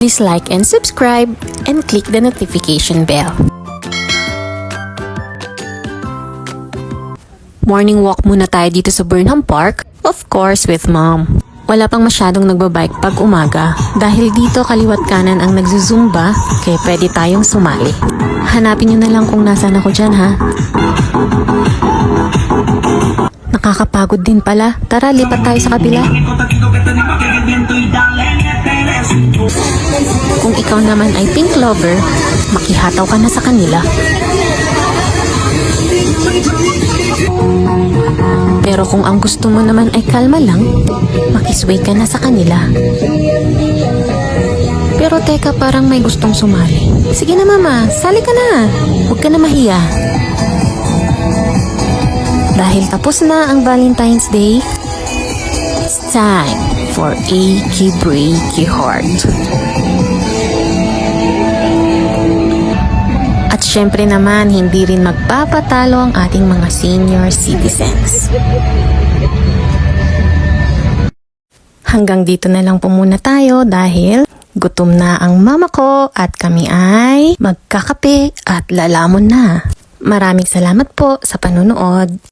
Please like and subscribe and click the notification bell. Morning walk muna tayo dito sa Burnham Park, of course with mom. Wala pang masyadong nagbabike pag umaga dahil dito kaliwat kanan ang nagzuzumba kaya pwede tayong sumali. Hanapin nyo na lang kung nasaan ako dyan ha. Nakakapagod din pala. Tara, lipat tayo sa kabila. Kung ikaw naman ay pink lover, makihataw ka na sa kanila. Pero kung ang gusto mo naman ay kalma lang, makisway ka na sa kanila. Pero teka, parang may gustong sumali. Sige na mama, sali ka na. Huwag ka na mahiya. Dahil tapos na ang Valentine's Day, it's time for Achy Breaky Heart. At syempre naman, hindi rin magpapatalo ang ating mga senior citizens. Hanggang dito na lang po muna tayo dahil gutom na ang mama ko at kami ay magkakape at lalamon na. Maraming salamat po sa panunood.